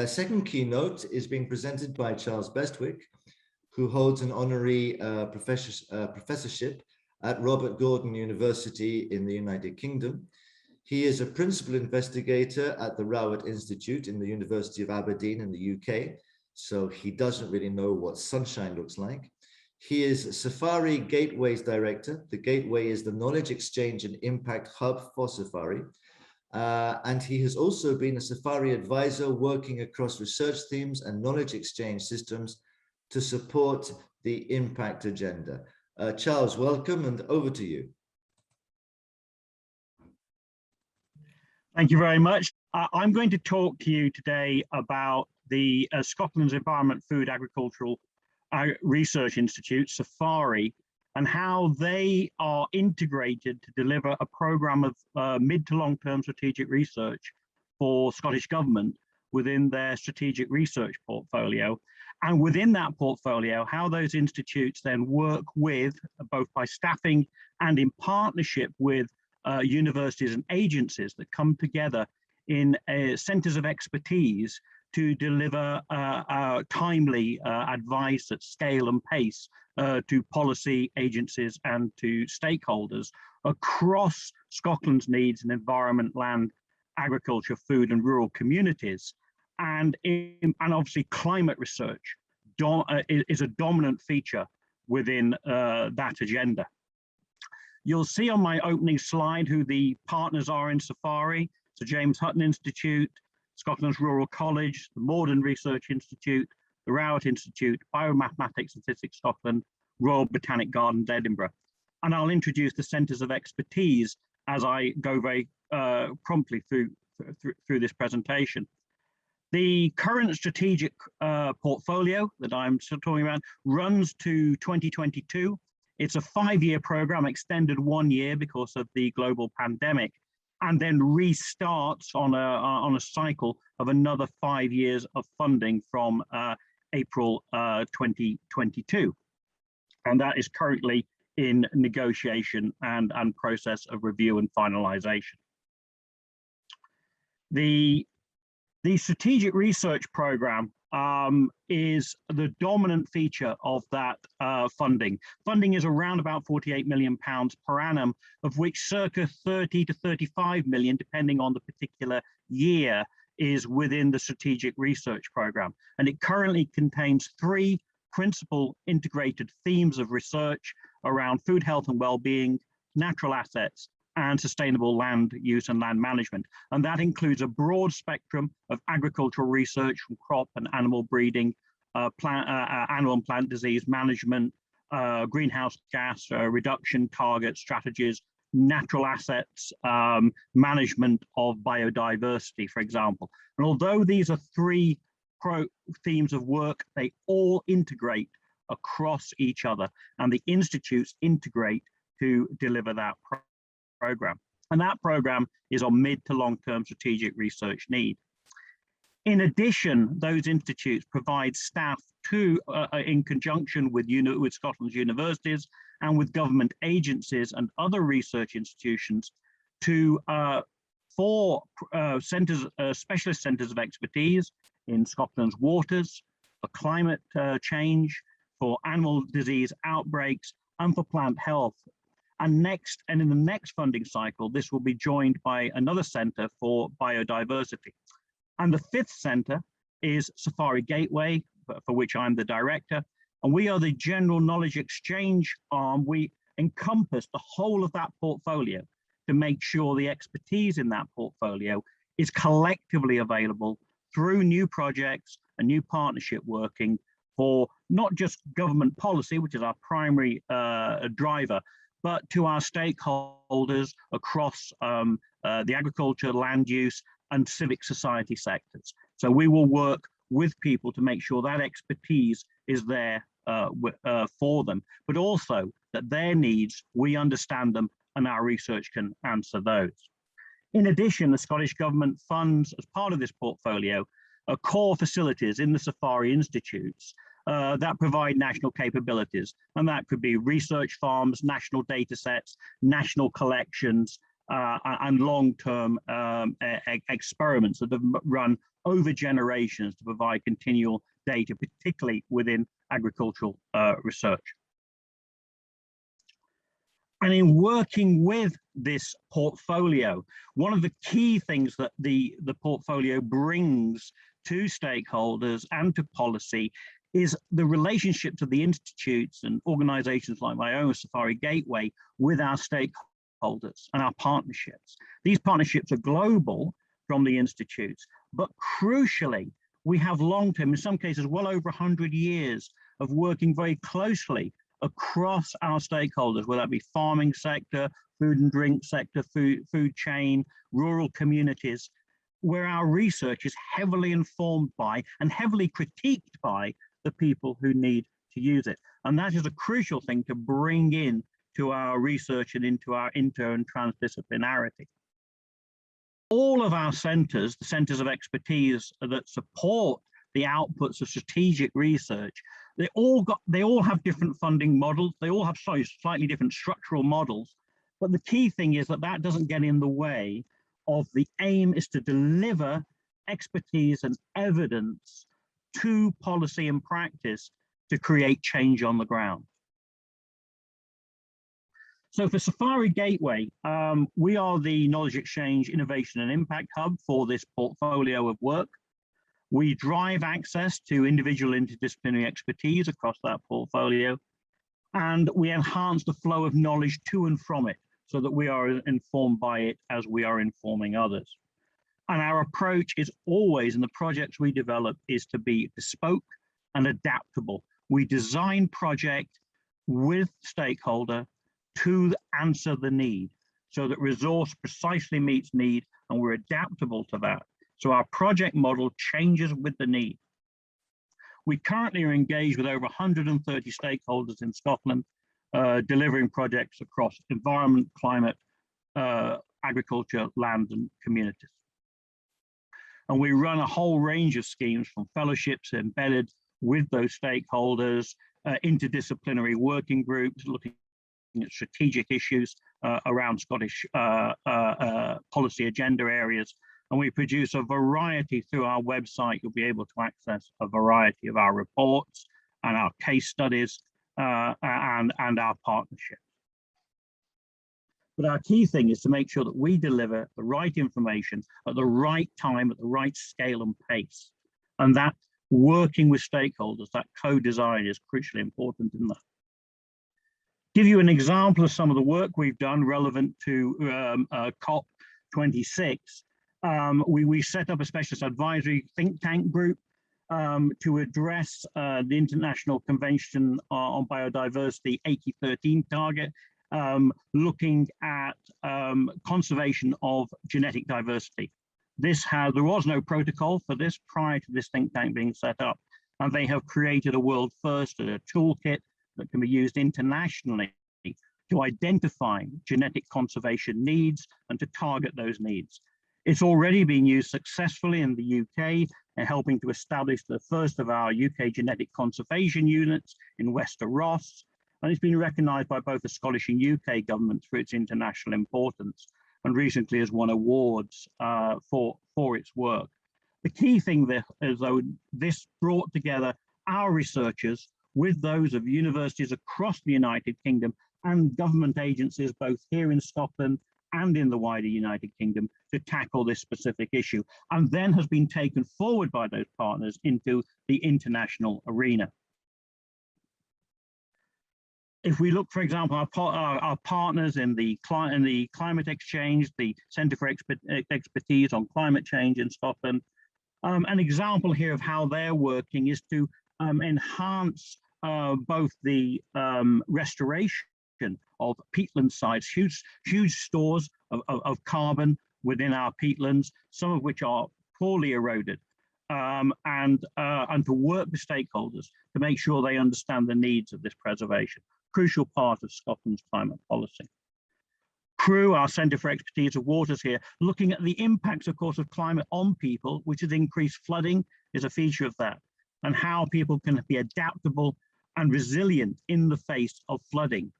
second keynote is being presented by Charles Bestwick, who holds an honorary professorship at Robert Gordon University in the United Kingdom. He is a principal investigator at the Rowett Institute in the University of Aberdeen in the UK, so he doesn't really know what sunshine looks like. He is SEFARI Gateway's director. The Gateway is the knowledge exchange and impact hub for SEFARI. And he has also been a SEFARI advisor working across research themes and knowledge exchange systems to support the impact agenda. Charles, welcome, and over to you. Thank you very much. I'm going to talk to you today about the Scotland's Environment, Food, Agricultural Research Institute, SEFARI, and how they are integrated to deliver a programme of mid to long-term strategic research for Scottish Government within their strategic research portfolio. And within that portfolio, how those institutes then work with, both by staffing and in partnership with universities and agencies that come together in centres of expertise to deliver timely advice at scale and pace to policy agencies and to stakeholders across Scotland's needs in environment, land, agriculture, food and rural communities. And obviously climate research is a dominant feature within that agenda. You'll see on my opening slide who the partners are in SEFARI. So James Hutton Institute, Scotland's Rural College, the Morden Research Institute, the Rowett Institute, Biomathematics and Physics Scotland, Royal Botanic Gardens, Edinburgh. And I'll introduce the centres of expertise as I go very promptly through this presentation. The current strategic portfolio that I'm talking about runs to 2022. It's a 5-year program, extended 1 year because of the global pandemic, and then restarts on a cycle of another 5 years of funding from April 2022. And that is currently in negotiation and process of review and finalization. The strategic research program is the dominant feature of that funding. Funding is around about £48 million per annum, of which circa 30 to 35 million, depending on the particular year, is within the strategic research program. And it currently contains 3 principal integrated themes of research around food, health and well-being, natural assets, and sustainable land use and land management. And that includes a broad spectrum of agricultural research from crop and animal breeding, animal and plant disease management, greenhouse gas reduction target strategies, natural assets, management of biodiversity, for example. And although these are 3 themes of work, they all integrate across each other, and the institutes integrate to deliver that program. And that program is on mid to long-term strategic research need. In addition, those institutes provide staff to, in conjunction with Scotland's universities and with government agencies and other research institutions to for specialist centres of expertise in Scotland's waters, for climate change, for animal disease outbreaks, and for plant health. And in the next funding cycle, this will be joined by another centre for biodiversity. And the 5th centre is SEFARI Gateway, for which I'm the director. And we are the general knowledge exchange arm. We encompass the whole of that portfolio to make sure the expertise in that portfolio is collectively available through new projects and new partnership working for not just government policy, which is our primary driver, but to our stakeholders across the agriculture, land use, and civic society sectors. So we will work with people to make sure that expertise is there for them, but also that their needs, we understand them, and our research can answer those. In addition, the Scottish Government funds, as part of this portfolio, core facilities in the SEFARI institutes that provide national capabilities. And that could be research farms, national data sets, national collections, and long-term experiments that have run over generations to provide continual data, particularly within agricultural research. And in working with this portfolio, one of the key things that the portfolio brings to stakeholders and to policy is the relationships of the institutes and organizations like my own, SEFARI Gateway, with our stakeholders and our partnerships. These partnerships are global from the institutes, but crucially, we have long-term, in some cases, well over 100 years of working very closely across our stakeholders, whether that be farming sector, food and drink sector, food chain, rural communities, where our research is heavily informed by and heavily critiqued by the people who need to use it. And that is a crucial thing to bring in to our research and into our inter and transdisciplinarity. All of our centers, the centers of expertise that support the outputs of strategic research, they all have different funding models. They all have slightly different structural models. But the key thing is that that doesn't get in the way of the aim is to deliver expertise and evidence to policy and practice to create change on the ground. So for SEFARI Gateway, we are the Knowledge Exchange, Innovation and Impact Hub for this portfolio of work. We drive access to individual interdisciplinary expertise across that portfolio, and we enhance the flow of knowledge to and from it so that we are informed by it as we are informing others. And our approach is always, in the projects we develop, is to be bespoke and adaptable. We design project with stakeholder to answer the need so that resource precisely meets need, and we're adaptable to that. So our project model changes with the need. We currently are engaged with over 130 stakeholders in Scotland, delivering projects across environment, climate, agriculture, land and communities. And we run a whole range of schemes from fellowships embedded with those stakeholders, interdisciplinary working groups looking at strategic issues around Scottish policy agenda areas. And we produce a variety through our website. You'll be able to access a variety of our reports and our case studies and our partnerships. But our key thing is to make sure that we deliver the right information at the right time, at the right scale and pace. And that working with stakeholders, that co-design is crucially important in that. Give you an example of some of the work we've done relevant to COP26. We set up a specialist advisory think tank group to address the International Convention on Biodiversity 8013 target, looking at conservation of genetic diversity. There was no protocol for this prior to this think tank being set up, and they have created a world first, a toolkit that can be used internationally to identify genetic conservation needs and to target those needs. It's already been used successfully in the UK and helping to establish the first of our UK genetic conservation units in Wester Ross. And it's been recognised by both the Scottish and UK governments for its international importance, and recently has won awards for its work. The key thing there is, though, this brought together our researchers with those of universities across the United Kingdom and government agencies, both here in Scotland and in the wider United Kingdom, to tackle this specific issue, and then has been taken forward by those partners into the international arena. If we look, for example, our partners in the Climate Exchange, the Centre for Expertise on Climate Change in Scotland, an example here of how they're working is to enhance both the restoration of peatland sites, huge stores of carbon within our peatlands, some of which are poorly eroded, and to work with stakeholders to make sure they understand the needs of this preservation. Crucial part of Scotland's climate policy. CREW, our Centre for Expertise of Waters here, looking at the impacts, of course, of climate on people, which is increased flooding is a feature of that, and how people can be adaptable and resilient in the face of flooding.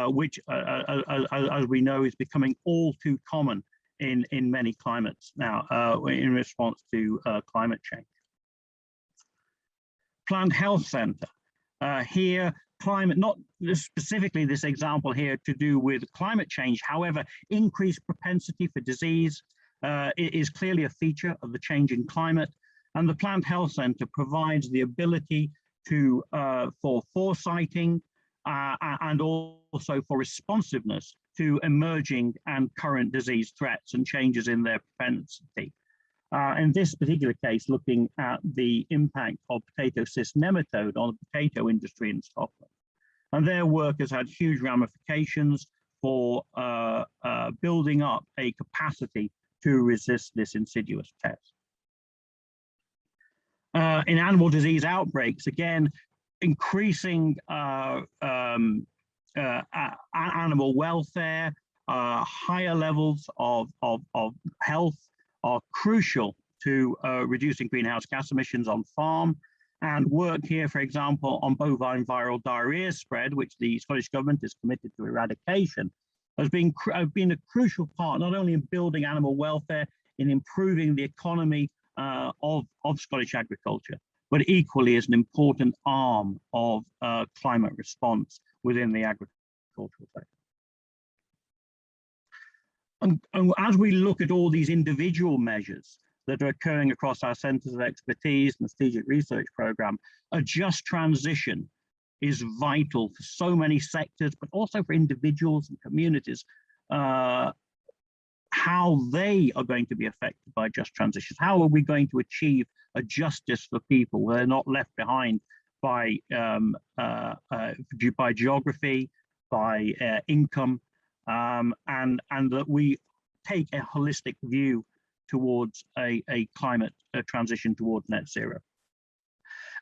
which, as we know, is becoming all too common in many climates now in response to climate change. Plant Health Center. Here, climate, not specifically this example here to do with climate change, however, increased propensity for disease is clearly a feature of the changing climate, and the Plant Health Center provides the ability to for foresighting and also for responsiveness to emerging and current disease threats and changes in their propensity. In this particular case, looking at the impact of potato cyst nematode on the potato industry in Scotland. And their work has had huge ramifications for building up a capacity to resist this insidious pest. In animal disease outbreaks, again, increasing animal welfare, higher levels of health are crucial to reducing greenhouse gas emissions on farm. And work here, for example, on bovine viral diarrhea spread, which the Scottish Government is committed to eradication, has been a crucial part, not only in building animal welfare, in improving the economy of Scottish agriculture, but equally as an important arm of climate response within the agricultural sector. And as we look at all these individual measures that are occurring across our centers of expertise and the strategic research program, a just transition is vital for so many sectors, but also for individuals and communities, how they are going to be affected by just transitions. How are we going to achieve a justice for people where they're not left behind by geography, by income, and that we take a holistic view towards a climate transition towards net zero.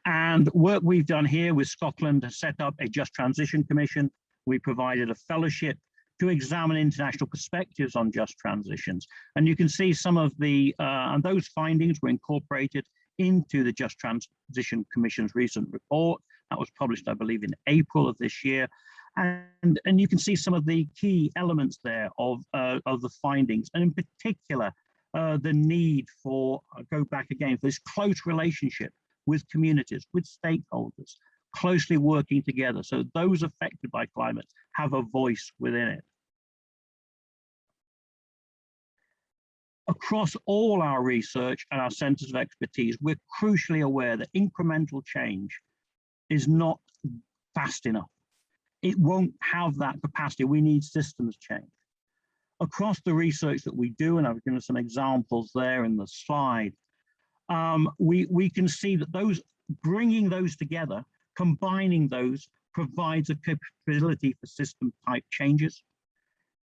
And work we've done here with Scotland has set up a Just Transition Commission. We provided a fellowship to examine international perspectives on just transitions. And you can see some of the, and those findings were incorporated into the Just Transition Commission's recent report. That was published, I believe, in April of this year. And you can see some of the key elements there of the findings, and in particular, the need for, go back again, for this close relationship with communities, with stakeholders, closely working together so those affected by climate have a voice within it. Across all our research and our centers of expertise, we're crucially aware that incremental change is not fast enough. It won't have that capacity. We need systems change. Across the research that we do, and I've given some examples there in the slide, we can see that those, bringing those together, combining those, provides a capability for system type changes.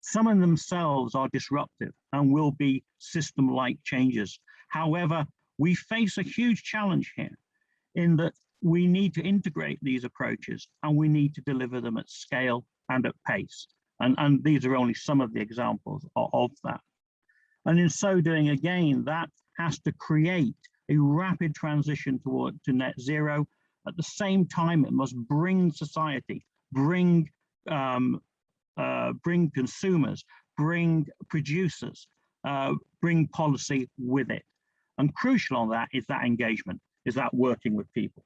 Some of themselves are disruptive and will be system-like changes. However, we face a huge challenge here in that we need to integrate these approaches and we need to deliver them at scale and at pace. And these are only some of the examples of that. And in so doing, again, that has to create a rapid transition to net zero. At the same time, it must bring society, bring consumers, bring producers, bring policy with it. And crucial on that is that engagement, is that working with people.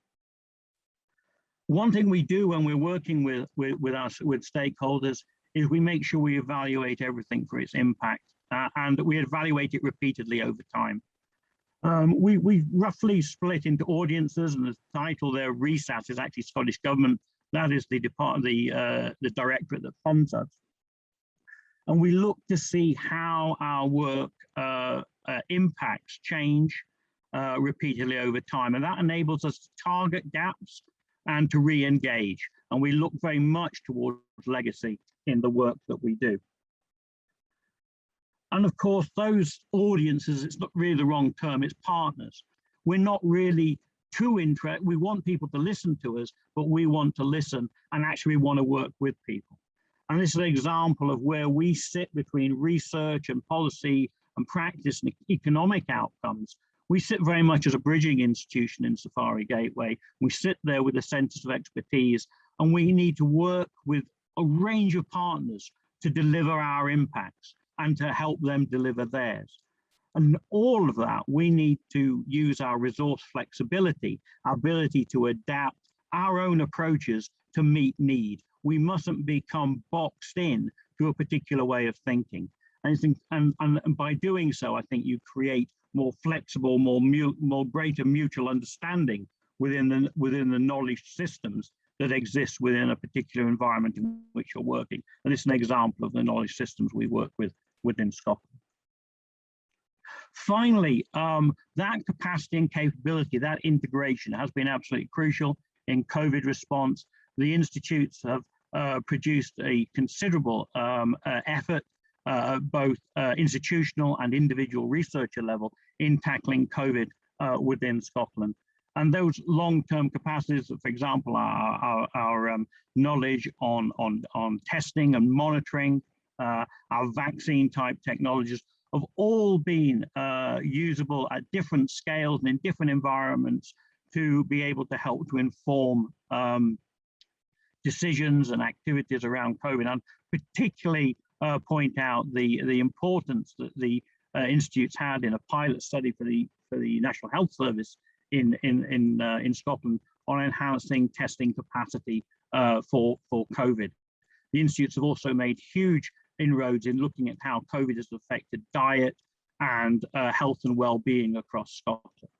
One thing we do when we're working with stakeholders is we make sure we evaluate everything for its impact, and we evaluate it repeatedly over time. We roughly split into audiences, and the title there, RESAS, is actually Scottish Government. That is the directorate that funds us. And we look to see how our work impacts change repeatedly over time. And that enables us to target gaps and to re-engage. And we look very much towards legacy in the work that we do. And of course, those audiences, it's not really the wrong term, it's partners. We're not really too interested, we want people to listen to us, but we want to listen and actually want to work with people. And this is an example of where we sit between research and policy and practice and economic outcomes. We sit very much as a bridging institution in SEFARI Gateway. We sit there with the centers of expertise, and we need to work with a range of partners to deliver our impacts and to help them deliver theirs. And all of that, we need to use our resource flexibility, our ability to adapt our own approaches to meet need. We mustn't become boxed in to a particular way of thinking. And by doing so, I think you create more flexible, more greater mutual understanding within the knowledge systems that exist within a particular environment in which you're working. And this is an example of the knowledge systems we work with within Scotland. Finally, that capacity and capability, that integration has been absolutely crucial in COVID response. The institutes have produced a considerable effort, both institutional and individual researcher level, in tackling COVID within Scotland. And those long-term capacities, for example, our knowledge on testing and monitoring, our vaccine-type technologies, have all been usable at different scales and in different environments to be able to help to inform decisions and activities around COVID, and particularly point out the importance that the institutes had in a pilot study for the National Health Service in Scotland on enhancing testing capacity for COVID. The institutes have also made huge inroads in looking at how COVID has affected diet and health and well-being across Scotland.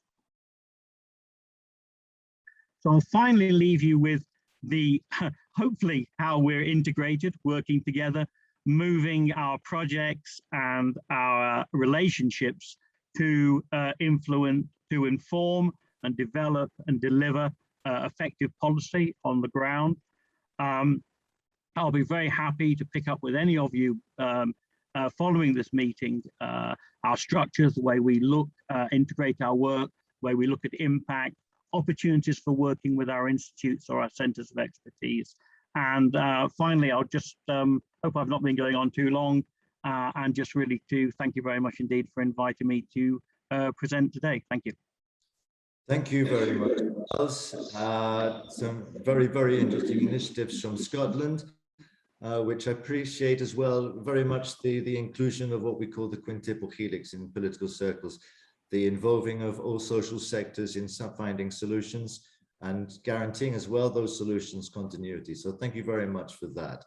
So I'll finally leave you with hopefully how we're integrated, working together, moving our projects and our relationships to influence, to inform and develop and deliver effective policy on the ground. I'll be very happy to pick up with any of you following this meeting, our structures, the way we look, integrate our work, the way we look at impact, opportunities for working with our institutes or our centers of expertise. And finally, I'll just hope I've not been going on too long, and just really to thank you very much indeed for inviting me to present today. Thank you. Thank you very much, Charles. Some very, very interesting initiatives from Scotland, which I appreciate as well very much the inclusion of what we call the quintuple helix in political circles, the involving of all social sectors in finding solutions and guaranteeing as well those solutions continuity. So thank you very much for that.